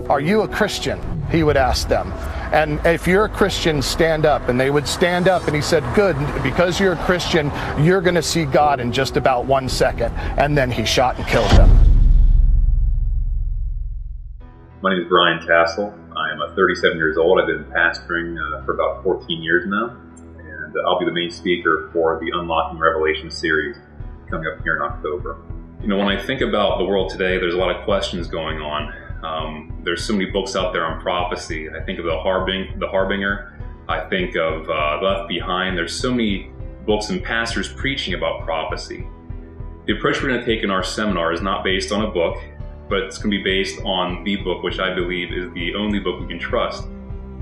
"Are you a Christian?" he would ask them. And if you're a Christian, stand up. And they would stand up, and he said, "Good, because you're a Christian, you're going to see God in just about 1 second." And then he shot and killed them. My name is Brian Castle. I'm 37 years old. I've been pastoring for about 14 years now. And I'll be the main speaker for the Unlocking Revelation series coming up here in October. You know, when I think about the world today, there's a lot of questions going on. There's so many books out there on prophecy. I think of The Harbinger. I think of Left Behind. There's so many books and pastors preaching about prophecy. The approach we're going to take in our seminar is not based on a book, but it's going to be based on the book, which I believe is the only book we can trust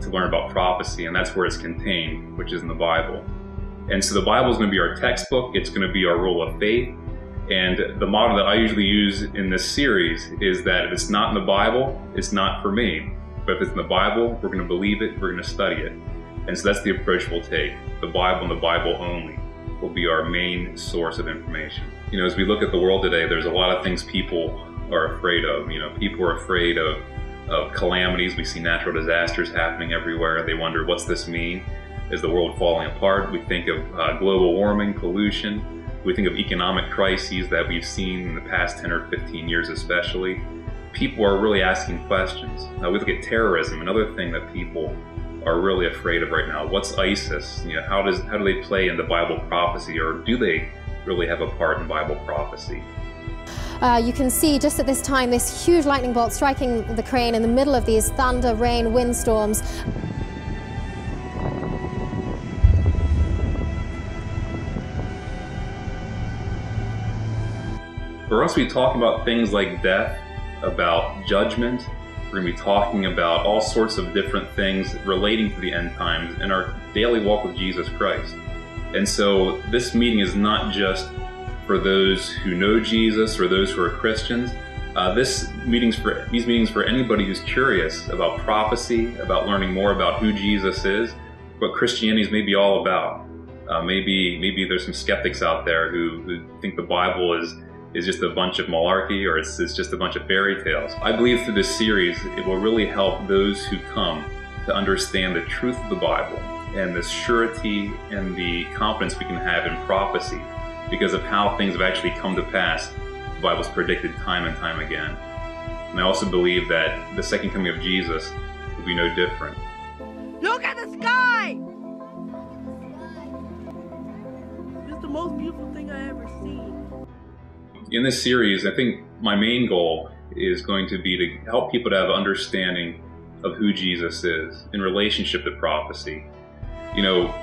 to learn about prophecy, and that's where it's contained, which is in the Bible. And so the Bible is going to be our textbook. It's going to be our rule of faith. And the model that I usually use in this series is that if it's not in the Bible, it's not for me. But if it's in the Bible, we're going to believe it, we're going to study it. And so that's the approach we'll take. The Bible and the Bible only will be our main source of information. You know, as we look at the world today, there's a lot of things people are afraid of. You know, people are afraid of calamities. We see natural disasters happening everywhere. They wonder, what's this mean? Is the world falling apart? We think of global warming, pollution. We think of economic crises that we've seen in the past 10 or 15 years especially. People are really asking questions. Now we look at terrorism, another thing that people are really afraid of right now. What's ISIS? You know, how do they play in the Bible prophecy, or do they really have a part in Bible prophecy? You can see just at this time this huge lightning bolt striking the crane in the middle of these thunder, rain, windstorms. For us, we talk about things like death, about judgment. We're going to be talking about all sorts of different things relating to the end times in our daily walk with Jesus Christ. And so this meeting is not just for those who know Jesus or those who are Christians. These meetings for anybody who's curious about prophecy, about learning more about who Jesus is, what Christianity is maybe all about. Maybe there's some skeptics out there who think the Bible is just a bunch of malarkey, or it's just a bunch of fairy tales. I believe through this series, it will really help those who come to understand the truth of the Bible and the surety and the confidence we can have in prophecy because of how things have actually come to pass. The Bible's predicted time and time again. And I also believe that the second coming of Jesus will be no different. Look at the sky! It's the most beautiful thing I ever seen. In this series, I think my main goal is going to be to help people to have understanding of who Jesus is in relationship to prophecy. You know,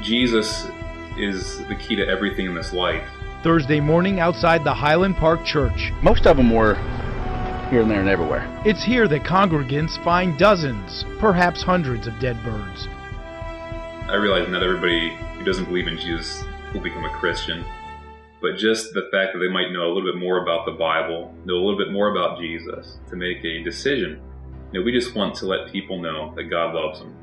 Jesus is the key to everything in this life. Thursday morning outside the Highland Park Church. Most of them were here and there and everywhere. It's here that congregants find dozens, perhaps hundreds of dead birds. I realize not everybody who doesn't believe in Jesus will become a Christian. But just the fact that they might know a little bit more about the Bible, know a little bit more about Jesus to make a decision. You know, we just want to let people know that God loves them.